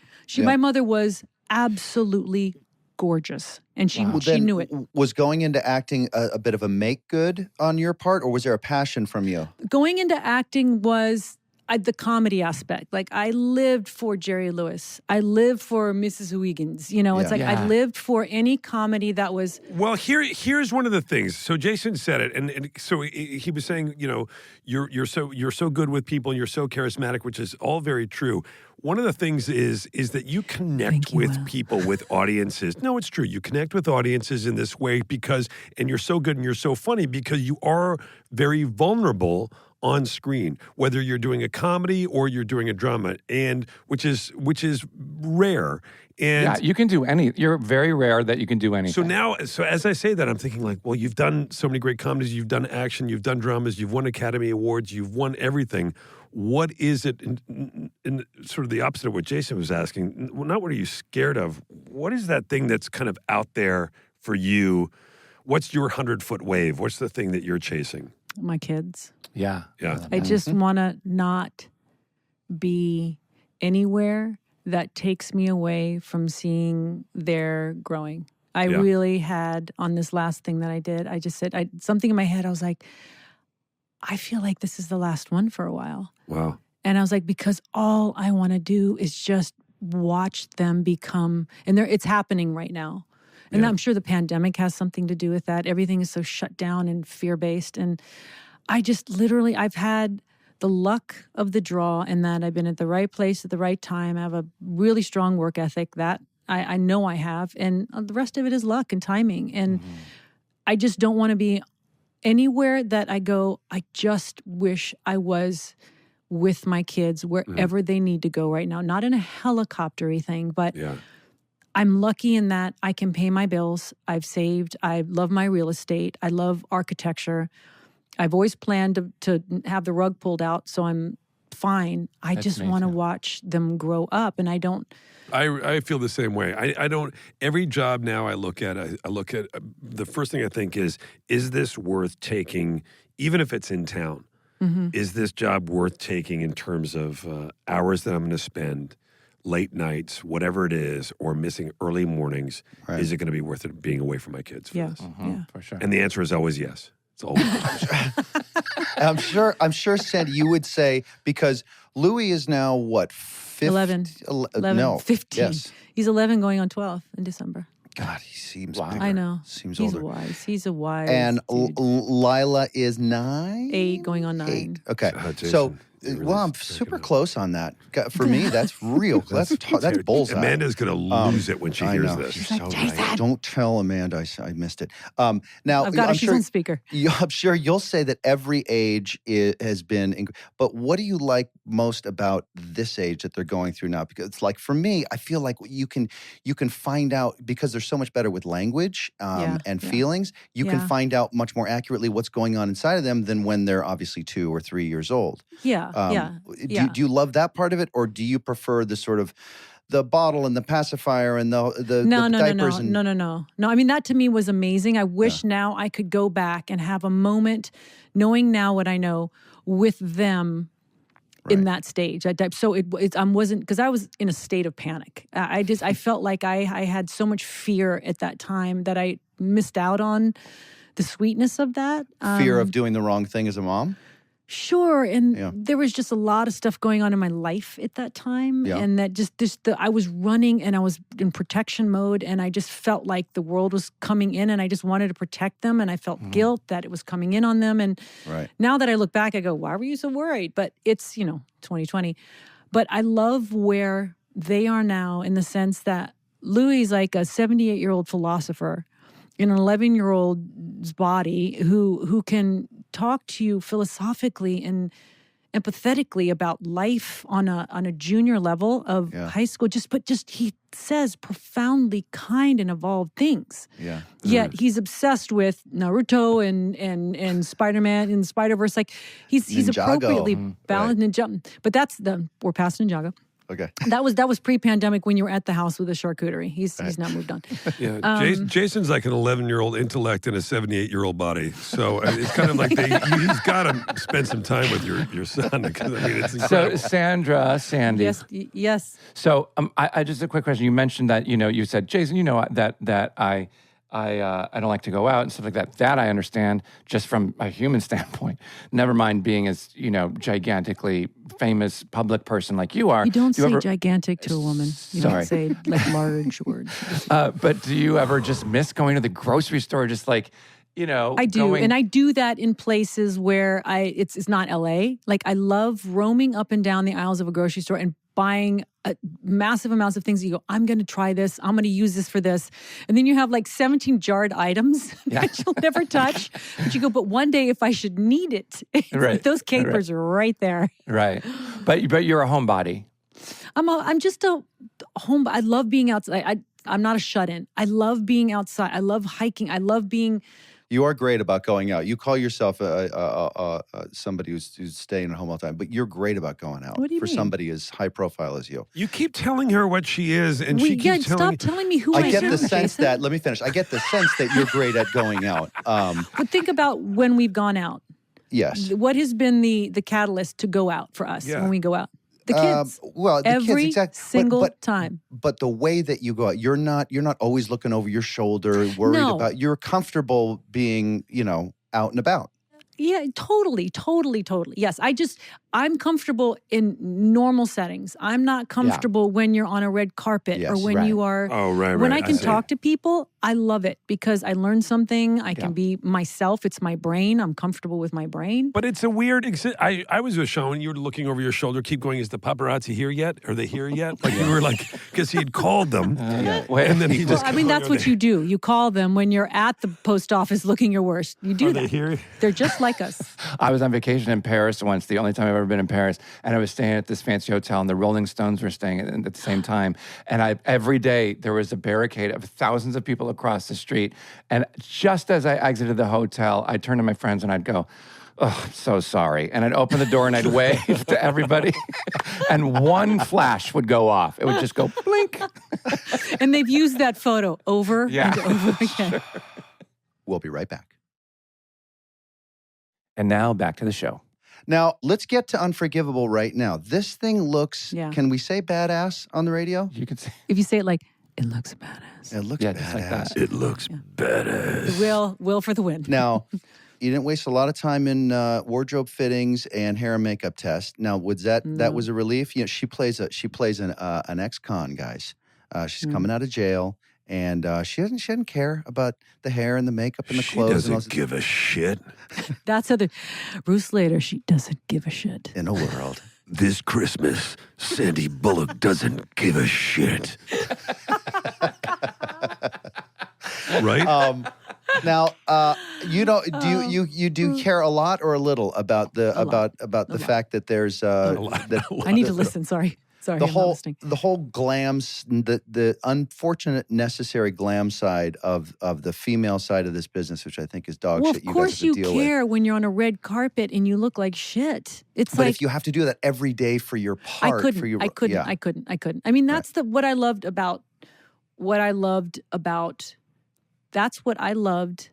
hot. My mother was absolutely gorgeous, and she knew it. Was going into acting a bit of a make good on your part, or was there a passion from you? Going into acting was the comedy aspect. Like, I lived for Jerry Lewis. I lived for Mrs. Huygens. You know, it's like I lived for any comedy that was... Well, here's one of the things. So Jason said it, and so he was saying, you know, you're so good with people, and you're so charismatic, which is all very true. One of the things is that you connect with people, with audiences. No, it's true. You connect with audiences in this way and you're so good and you're so funny because you are very vulnerable on screen, whether you're doing a comedy or you're doing a drama, and which is rare. And you can do you're very rare that you can do anything. So as I say that, I'm thinking like, well, you've done so many great comedies, you've done action, you've done dramas, you've won Academy Awards, you've won everything. What is it, in sort of the opposite of what Jason was asking, not what are you scared of, what is that thing that's kind of out there for you? What's your 100-foot wave? What's the thing that you're chasing? My kids. Yeah. I just want to not be anywhere that takes me away from seeing their growing. I really had, on this last thing that I did, I just said, something in my head, I was like, I feel like this is the last one for a while. Wow. And I was like, because all I want to do is just watch them become, and it's happening right now. And I'm sure the pandemic has something to do with that. Everything is so shut down and fear-based. And I just literally, I've had the luck of the draw in that I've been at the right place at the right time. I have a really strong work ethic that I know I have. And the rest of it is luck and timing. And I just don't want to be anywhere that I go, I just wish I was with my kids wherever they need to go right now. Not in a helicopter-y thing, but I'm lucky in that I can pay my bills. I've saved. I love my real estate. I love architecture. I've always planned to have the rug pulled out, so I'm fine. I just want to watch them grow up, and I don't. I feel the same way. I don't. Every job now I look at, the first thing I think is this worth taking, even if it's in town? Is this job worth taking in terms of hours that I'm going to spend, late nights, whatever it is, or missing early mornings? Right. Is it going to be worth it being away from my kids for this? For sure. And the answer is always yes. It's always I'm sure, Sandy, you would say, because Louis is now what, 11. No, 15. Yes. He's 11 going on 12 in December. God, he seems bigger. I know. Seems He's older. wise. He's a wise And dude. Lila is 9? 8 going on 9. 8. Okay. Jason, So, really I'm super close on that. For me, that's real. That's bullseye. Amanda's going to lose it when she hears this. She's so right. Don't tell Amanda I missed it. Now, I've got her. She's on speaker. I'm sure you'll say that every age has been, but what do you like most about this age that they're going through now? Because it's like, for me, I feel like you can find out, because they're so much better with language and feelings, you can find out much more accurately what's going on inside of them than when they're obviously 2 or 3 years old. Do you love that part of it, or do you prefer the sort of the bottle and the pacifier and the diapers? No. I mean, that to me was amazing. I wish now I could go back and have a moment, knowing now what I know, with them in that stage. So it wasn't, because I was in a state of panic. I felt like I had so much fear at that time that I missed out on the sweetness of that. Fear of doing the wrong thing as a mom? Sure, and there was just a lot of stuff going on in my life at that time, and that I was running and I was in protection mode, and I just felt like the world was coming in, and I just wanted to protect them, and I felt guilt that it was coming in on them, and now that I look back, I go, why were you so worried? But it's 2020, but I love where they are now in the sense that Louis is like a 78-year-old philosopher. in an 11-year-old's body who can talk to you philosophically and empathetically about life on a junior level of high school. Just he says profoundly kind and evolved things. Yeah. Yet he's obsessed with Naruto and Spider-Man and Spider-Verse. Like he's Ninjago. appropriately balanced Ninjago. But we're past Ninjago. Okay. That was pre-pandemic when you were at the house with the charcuterie. He's now moved on. Yeah, Jason's like an 11-year-old intellect in a 78-year-old body. So it's kind of like he's got to spend some time with your son. Because, I mean, it's incredible. So Sandy. Yes. So I just a quick question. You mentioned that you said, Jason, that I don't like to go out and stuff like that. That I understand just from a human standpoint. Never mind being as gigantically famous public person like you are. You don't say gigantic to a woman. You don't say like large words. But do you ever just miss going to the grocery store? Just like I do, and I do that in places where it's not LA. Like I love roaming up and down the aisles of a grocery store and buying massive amounts of things. You go, I'm going to try this. I'm going to use this for this. And then you have like 17 jarred items that you'll never touch. But you go, but one day if I should need it, those capers are right there. Right. But you're a homebody. I'm just a home. I love being outside. I'm not a shut-in. I love being outside. I love hiking. I love being... You are great about going out. You call yourself somebody who's staying at home all the time, but you're great about going out. What do you mean? Somebody as high profile as you. You keep telling her what she is, and she keeps stop telling me who I am. I get the sense Jason. that. Let me finish. I get the sense that you're great at going out. But think about when we've gone out. Yes. What has been the catalyst to go out for us when we go out? The kids. The every kids, exactly. single time. But the way that you go out, you're not always looking over your shoulder, worried about. You're comfortable being, out and about. Yeah, totally. Yes, I'm comfortable in normal settings. I'm not comfortable when you're on a red carpet or when you are. Oh, right. When I can talk to people, I love it because I learn something. I can be myself. It's my brain. I'm comfortable with my brain. But it's a weird. I was with Sean. You were looking over your shoulder. Keep going. Is the paparazzi here yet? Are they here yet? Like you were like, because he'd called them, and then he just. I mean, that's what you do. You call them when you're at the post office looking your worst. You do that. Are they here? They're just like us. I was on vacation in Paris once, the only time I've ever been in Paris, and I was staying at this fancy hotel, and the Rolling Stones were staying at the same time. And every day there was a barricade of thousands of people across the street. And just as I exited the hotel, I'd turn to my friends and I'd go, "Oh, I'm so sorry." And I'd open the door and I'd wave to everybody, and one flash would go off. It would just go blink. And they've used that photo over and over again. Sure. We'll be right back. And now back to the show. Now, let's get to Unforgivable right now. This thing looks, can we say badass on the radio? You could say. If you say it like, it looks badass. It looks just badass. like that. It looks badass. Will for the win. Now, you didn't waste a lot of time in wardrobe fittings and hair and makeup tests. Now, was that was a relief? She plays an ex-con, guys. She's coming out of jail. And she doesn't care about the hair and the makeup and the clothes. She doesn't give a shit. That's Bruce Slater. She doesn't give a shit. In a world. This Christmas, Sandy Bullock doesn't give a shit. Right? Now, do you care a lot or a little about the fact that there's I need to listen. Sorry, the whole glams, the unfortunate necessary glam side of the female side of this business, which I think is dog shit. Of course you guys have to deal care when you're on a red carpet and you look like shit. But if you have to do that every day for your part, I couldn't. I mean, that's what I loved about. That's what I loved.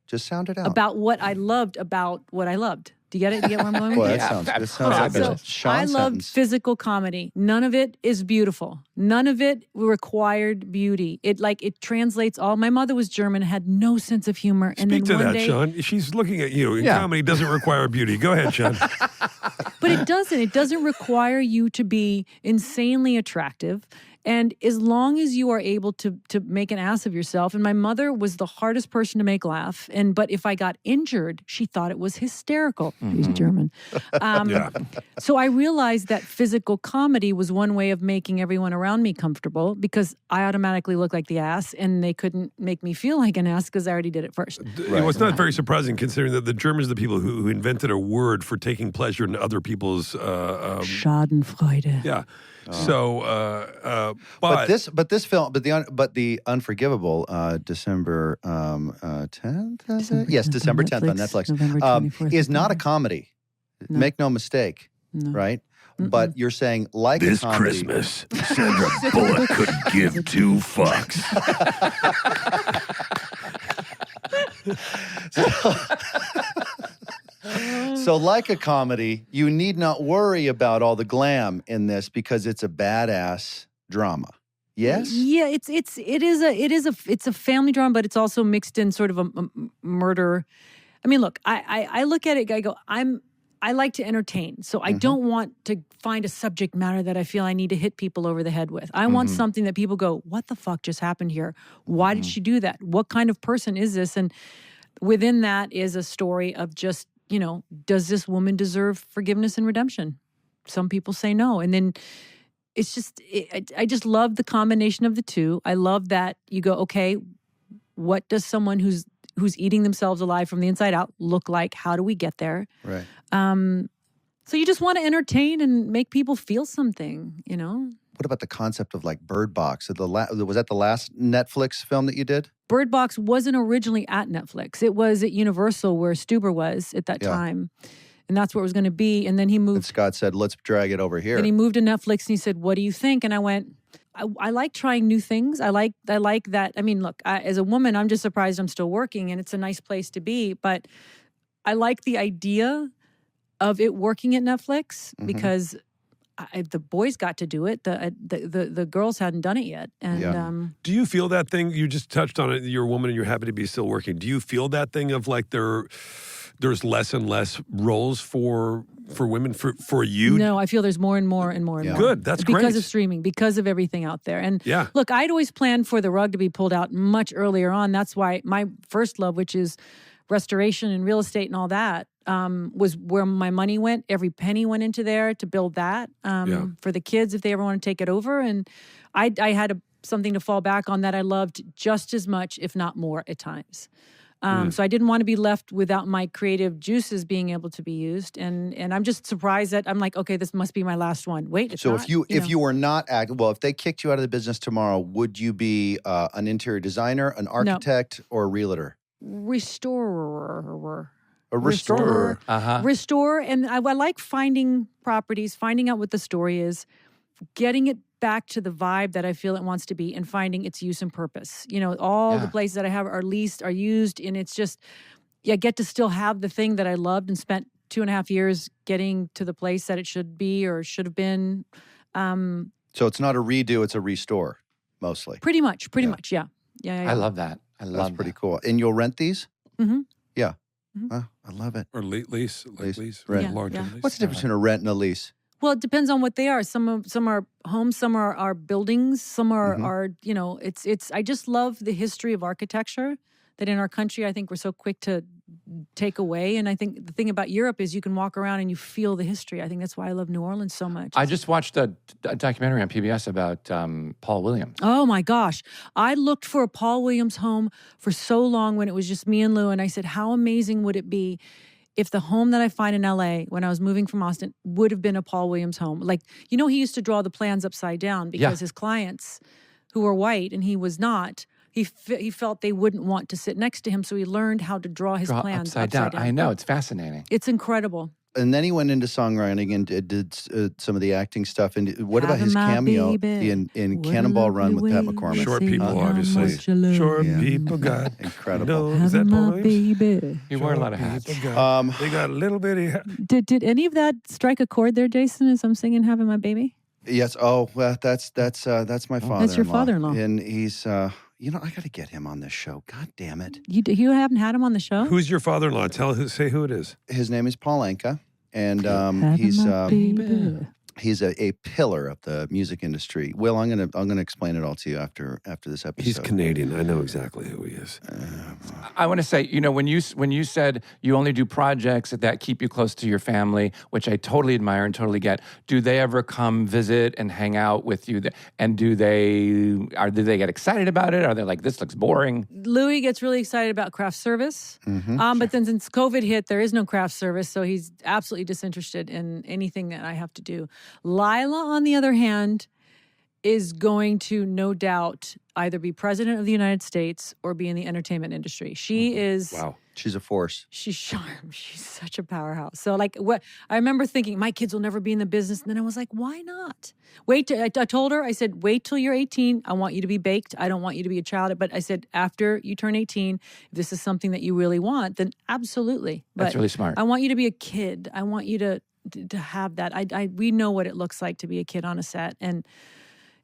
Just sound it out. About what I loved about what I loved. Do you get it? Do you get where I'm going? Well, that sounds like a Sean I loved sentence. physical comedy. None of it is beautiful. None of it required beauty. It translates all. My mother was German, had no sense of humor. And Speak then to one that, day, Sean. She's looking at you. Comedy doesn't require beauty. Go ahead, Sean. But it doesn't. It doesn't require you to be insanely attractive. And as long as you are able to make an ass of yourself, and my mother was the hardest person to make laugh. But if I got injured, she thought it was hysterical. She's German. So I realized that physical comedy was one way of making everyone around me comfortable because I automatically looked like the ass, and they couldn't make me feel like an ass because I already did it first. It was not very surprising considering that the Germans are the people who invented a word for taking pleasure in other people's Schadenfreude. Yeah. So, but this film, the Unforgivable, December 10th. Yes, December 10th on Netflix. November 24th, is not a comedy. No. Make no mistake, right? But you're saying like this a comedy. Christmas, Sandra Bullock couldn't give two fucks. So like a comedy, you need not worry about all the glam in this because it's a badass drama. Yes? Yeah, it's a family drama, but it's also mixed in sort of a murder. I mean, look, I look at it, I go, I like to entertain. So I don't want to find a subject matter that I feel I need to hit people over the head with. I want something that people go, what the fuck just happened here? Why did she do that? What kind of person is this? And within that is a story of just, does this woman deserve forgiveness and redemption? Some people say no. And then it's just, I just love the combination of the two. I love that you go, okay, what does someone who's eating themselves alive from the inside out look like? How do we get there? Right. So you just want to entertain and make people feel something, What about the concept of like Bird Box? Was that the last Netflix film that you did? Bird Box wasn't originally at Netflix. It was at Universal where Stuber was at that time. And that's where it was going to be. And then he moved. And Scott said, let's drag it over here. And he moved to Netflix and he said, what do you think? And I went, I like trying new things. I like that. I mean, look, as a woman, I'm just surprised I'm still working and it's a nice place to be. But I like the idea of it working at Netflix because the boys got to do it. The girls hadn't done it yet. And do you feel that thing? You just touched on it. You're a woman and you're happy to be still working. Do you feel that thing of like there's less and less roles for women for you? No, I feel there's more and more and more and more. Good, that's great. Because of streaming, because of everything out there. And look, I'd always planned for the rug to be pulled out much earlier on. That's why my first love, which is restoration and real estate and all that, was where my money went. Every penny went into there to build that for the kids if they ever want to take it over. And I had something to fall back on that I loved just as much, if not more at times. So I didn't want to be left without my creative juices being able to be used. And I'm just surprised that I'm like, okay, this must be my last one. Wait, it's so not, if you were not acting, well, if they kicked you out of the business tomorrow, would you be an interior designer, an architect, or a realtor? Restorer. A restorer. Restore. And I like finding properties, finding out what the story is, getting it back to the vibe that I feel it wants to be and finding its use and purpose. All the places that I have are leased, are used, and it's just, I get to still have the thing that I loved and spent 2.5 years getting to the place that it should be or should have been. So it's not a redo, it's a restore, mostly. Pretty much, yeah. I love that. That's pretty cool. And you'll rent these? Mm-hmm. Yeah. I love it. Or lease. Rent. Long-term lease. What's the difference between a rent and a lease? Well, it depends on what they are. Some are homes, some are buildings, some are it's. I just love the history of architecture that in our country I think we're so quick to take away. And I think the thing about Europe is you can walk around and you feel the history. I think that's why I love New Orleans so much. I just watched a documentary on PBS about Paul Williams. Oh my gosh. I looked for a Paul Williams home for so long when it was just me and Lou. And I said, how amazing would it be if the home that I find in LA when I was moving from Austin would have been a Paul Williams home? Like, he used to draw the plans upside down because his clients who were white and he was not, he felt they wouldn't want to sit next to him. So he learned how to draw his plans upside down. I know, it's fascinating. It's incredible. And then he went into songwriting and did some of the acting stuff. And what about his cameo in Cannonball Run with Pat McCormick? Short People, obviously. Short People got incredible. Is that Paul Williams? Baby. He wore a lot of hats. They got a little bitty hat. Did any of that strike a chord there, Jason, as I'm singing "Having My Baby"? Yes. Oh, well, that's my father-in-law. That's your father-in-law. And he's, I got to get him on this show. God damn it. You haven't had him on the show? Who's your father-in-law? Say who it is. His name is Paul Anka. And he's He's a pillar of the music industry. Will, I'm gonna explain it all to you after this episode. He's Canadian. I know exactly who he is. I want to say, when you said you only do projects that keep you close to your family, which I totally admire and totally get, do they ever come visit and hang out with you? And do they get excited about it? Are they like, this looks boring? Louis gets really excited about craft service. But then since COVID hit, there is no craft service, so he's absolutely disinterested in anything that I have to do. Lila, on the other hand, is going to no doubt either be president of the United States or be in the entertainment industry. She is... Wow. She's a force. She's sharp. She's such a powerhouse. So what I remember thinking, my kids will never be in the business. And then I was like, why not? I told her, I said, wait till you're 18. I want you to be baked. I don't want you to be a child. But I said, after you turn 18, if this is something that you really want, then absolutely. But That's really smart. I want you to be a kid. I want you to have that. We know what it looks like to be a kid on a set, and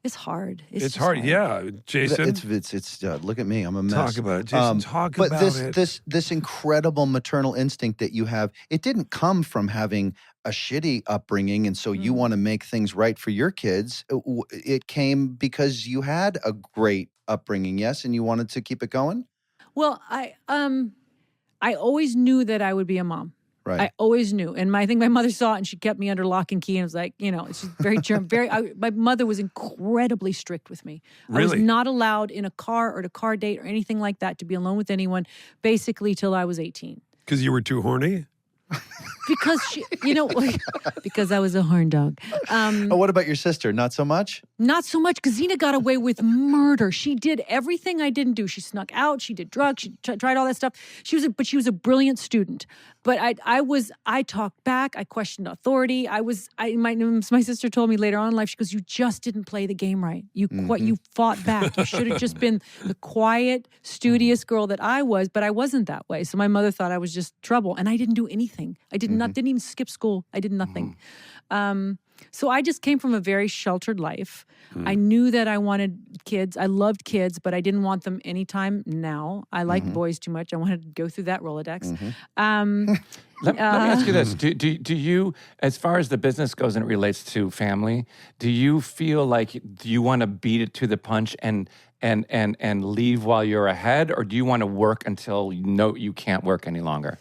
it's hard. It's hard. Yeah, Jason. It's look at me. I'm a mess. Talk about it, Jason. Talk about it. But this incredible maternal instinct that you have, it didn't come from having a shitty upbringing, and so you want to make things right for your kids. It came because you had a great upbringing, yes, and you wanted to keep it going. Well, I always knew that I would be a mom. Right. I always knew. And I think my mother saw it and she kept me under lock and key and was like, she's very germ. My mother was incredibly strict with me. Really? I was not allowed in a car or at a car date or anything like that to be alone with anyone, basically till I was 18. Because you were too horny? Because because I was a horn dog. What about your sister? Not so much? Not so much, because Zena got away with murder. She did everything I didn't do. She snuck out. She did drugs. She tried all that stuff. She was a brilliant student. But I talked back. I questioned authority. My sister told me later on in life, she goes, you just didn't play the game right. You fought back. You should have just been the quiet, studious girl that I was, but I wasn't that way. So my mother thought I was just trouble. And I didn't do anything. I didn't even skip school. I did nothing. So I just came from a very sheltered life. I knew that I wanted kids. I loved kids, but I didn't want them anytime now. I liked boys too much. I wanted to go through that Rolodex. Let me ask you this. Do you, as far as the business goes and it relates to family, do you feel like you want to beat it to the punch and leave while you're ahead, or do you want to work until you know you can't work any longer?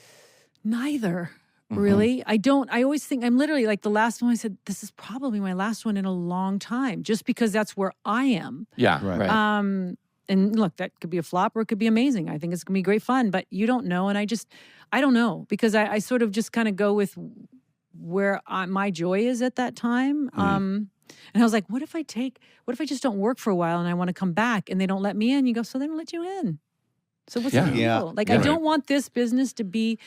Neither. Really? I don't. I always think I'm literally like the last one. I said, this is probably my last one in a long time, just because that's where I am. Yeah. Right. And look, that could be a flop or it could be amazing. I think it's going to be great fun, but you don't know. And I don't know, because I sort of just kind of go with where my joy is at that time. And I was like, what if I just don't work for a while and I want to come back and they don't let me in? You go, so they don't let you in. So what's the deal? Like, I don't want this business to be...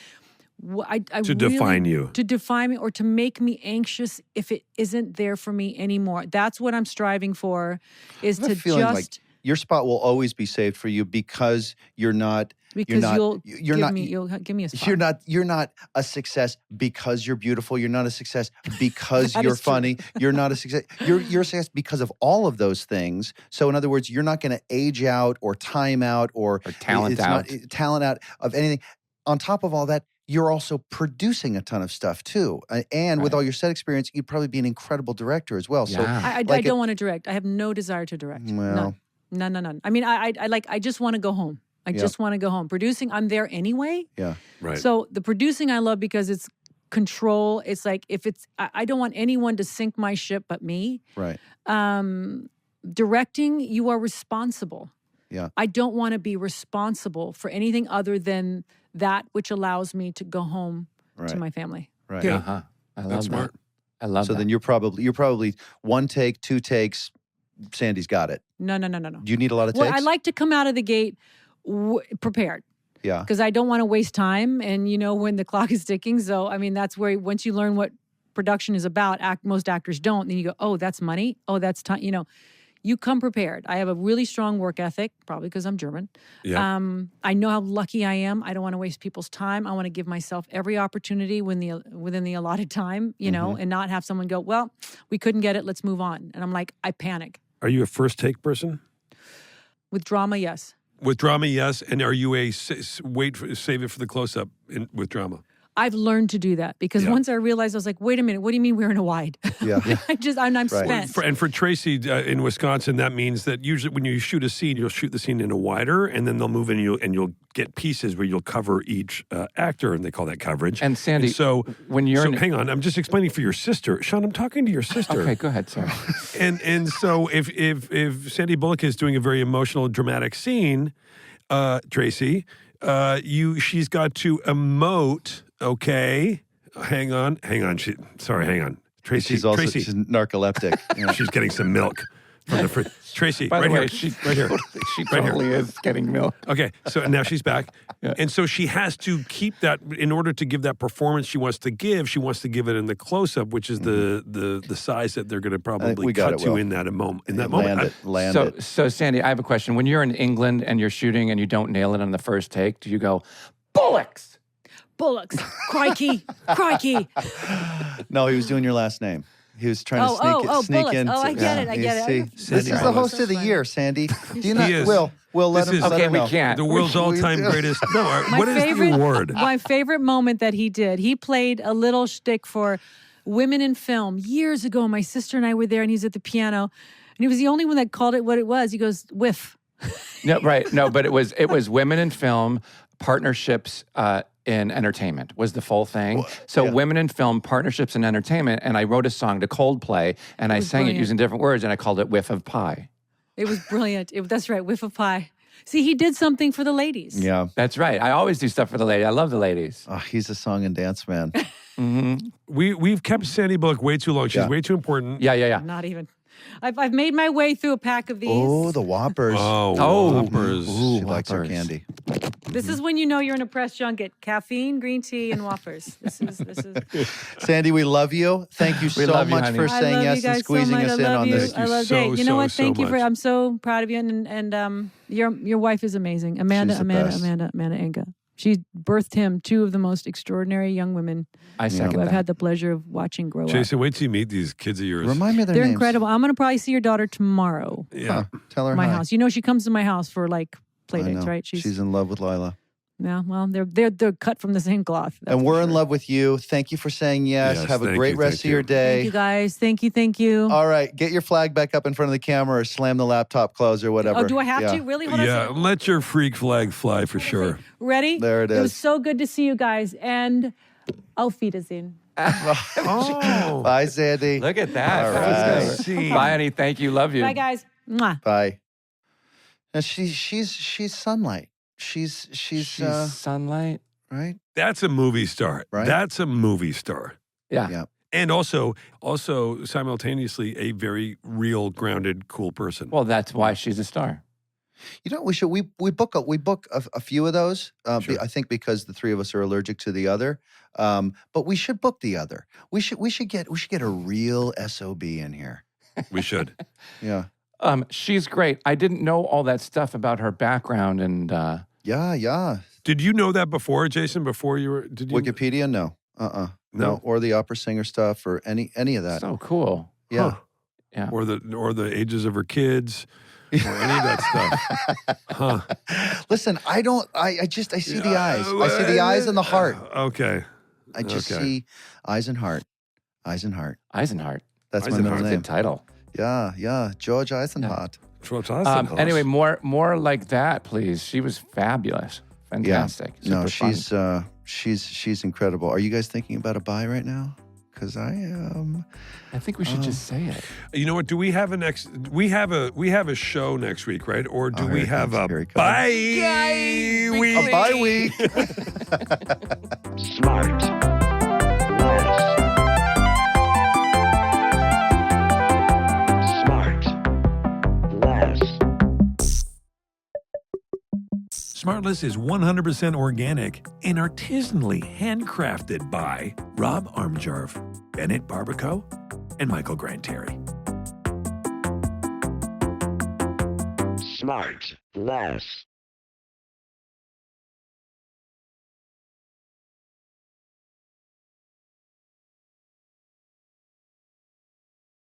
define you. To define me or to make me anxious if it isn't there for me anymore. That's what I'm striving for, is to just... like your spot will always be saved for you because you'll give me a spot. You're not a success because you're beautiful. You're not a success because you're funny. You're not a success. You're a success because of all of those things. So in other words, you're not going to age out or time out or talent out of anything. On top of all that, you're also producing a ton of stuff too. And with all your set experience, you'd probably be an incredible director as well. Yeah. So I don't want to direct. I have no desire to direct. Well, none. I mean, I just want to go home. I just want to go home. Producing, I'm there anyway. Yeah. Right. So the producing I love because it's control. It's like I don't want anyone to sink my ship but me. Right. Directing, you are responsible. Yeah. I don't want to be responsible for anything other than that which allows me to go home to my family. Right. Uh-huh. I love That's smart. that. I love So that. then you're probably one take, two takes. Sandy's got it. No. Do you need a lot of takes? Well, I like to come out of the gate prepared. Yeah. Because I don't want to waste time, and when the clock is ticking. So I mean, that's where once you learn what production is about, most actors don't. Then you go, oh, that's money. Oh, that's time. You come prepared. I have a really strong work ethic, probably because I'm German. Yeah. I know how lucky I am. I don't want to waste people's time. I want to give myself every opportunity within the allotted time, and not have someone go, well, we couldn't get it. Let's move on. And I'm like, I panic. Are you a first take person? With drama, yes. With drama, yes. And are you save it for the close up with drama? I've learned to do that because once I realized, I was like, wait a minute, what do you mean we're in a wide? Yeah. I'm spent. And for Tracy in Wisconsin, that means that usually when you shoot a scene, you'll shoot the scene in a wider, and then they'll move in and you'll get pieces where you'll cover each actor, and they call that coverage. And Sandy, so when you're hang on, I'm just explaining for your sister, Sean. I'm talking to your sister. Okay, go ahead, sorry. And so if Sandy Bullock is doing a very emotional, dramatic scene, Tracy, she's got to emote. Okay, hang on. Hang on. Tracy, She's narcoleptic. Yeah. she's getting some milk from the fridge. Tracy, By right the way, here, right here. She totally is getting milk. Okay, so now she's back. Yeah. And so she has to keep that in order to give that performance she wants to give. She wants to give it in the close-up, which is the size that they're going to probably cut to in that moment. Land it. So, Sandy, I have a question. When you're in England and you're shooting and you don't nail it on the first take, do you go, Bullocks? Crikey. No, he was doing your last name. He was trying to sneak Bullocks. in. I get it. See, this is the host of the year, Sandy. Do you not? He is. We'll let him. Okay, we know. can't. The world's all-time greatest. No, what is the award? My favorite moment that he did, he played a little shtick for women in film years ago. My sister and I were there, and he's at the piano, and he was the only one that called it what it was. He goes, whiff. No, right. No, but it was women in film, partnerships in entertainment was the full thing. So women in film, partnerships in entertainment, and I wrote a song to Coldplay, and I sang it using different words, and I called it Whiff of Pie. It was brilliant. That's right, whiff of pie. See, he did something for the ladies. Yeah. That's right. I always do stuff for the ladies. I love the ladies. Oh, he's a song and dance man. We've kept Sandy Bullock way too long. She's way too important. Yeah. Not even. I've made my way through a pack of these. Oh, the Whoppers. Whoppers. She likes her candy. This is when you know you're in a press junket. Caffeine, green tea, and Whoppers. This is. Sandy, we love you. Thank you so love you, much honey. for saying yes and squeezing us in on this. I love you. You know what? Thank you for. I'm so proud of you, and your wife is amazing, Amanda Enga. She birthed him, two of the most extraordinary young women I second who I've that. had the pleasure of watching grow up. Jason, wait till you meet these kids of yours. Remind me of their They're names. incredible. I'm going to probably see your daughter tomorrow. Yeah. Tell her My hi. house. You know, she comes to my house for like play I dates, know. right? She's in love with Lila. Yeah, well, they're cut from the same cloth. that's And for we're sure. in love with you. Thank you for saying yes. Yes, Have a thank great you, rest thank of your you. day. Thank you guys. Thank you. All right, get your flag back up in front of the camera or slam the laptop closed or whatever. Oh, do I have to? Really? Hold on a Yeah, second. let your freak flag fly for sure. Ready? There it It was is. so good to see you guys. And auf Wiedersehen. Oh. Bye, Sandy. Look at that. All That was right. good. See. Bye, honey. Thank you. Love you. Bye, guys. Mwah. Bye. And she's sunlight. She's sunlight. right. That's a movie star. Right. That's a movie star. Yeah. Yeah. And also simultaneously a very real, grounded, cool person. Well, that's why she's a star. You know, we book a few of those. Sure. I think because the three of us are allergic to the other. But we should book the other. We should get a real SOB in here. We should. Yeah. She's great. I didn't know all that stuff about her background and Yeah. Did you know that before, Jason? Before you were? Did you? Wikipedia? No. No. Or the opera singer stuff or any of that. so cool. Yeah. Huh. Yeah. Or the ages of her kids, or any of that stuff. Huh. Listen, I see the eyes. I see the eyes and the heart. Okay. I just Okay. see eyes and heart. Eyes and heart. Eisenhart. That's my Eisenhart. middle Good name. title. Yeah. George Eisenhart. Anyway, more like that, please. She was fabulous. Fantastic. No, Super fun. she's incredible. Are you guys thinking about a buy right now? Because I am. I think we should just say it. You know what? Do we have a next? We have a show next week, right? Or do here we it have comes. a Here it comes. bye week? A bye week. SmartLess. SmartLess is 100% organic and artisanally handcrafted by Rob Armjarv, Bennett Barbaco, and Michael Granteri. SmartLess.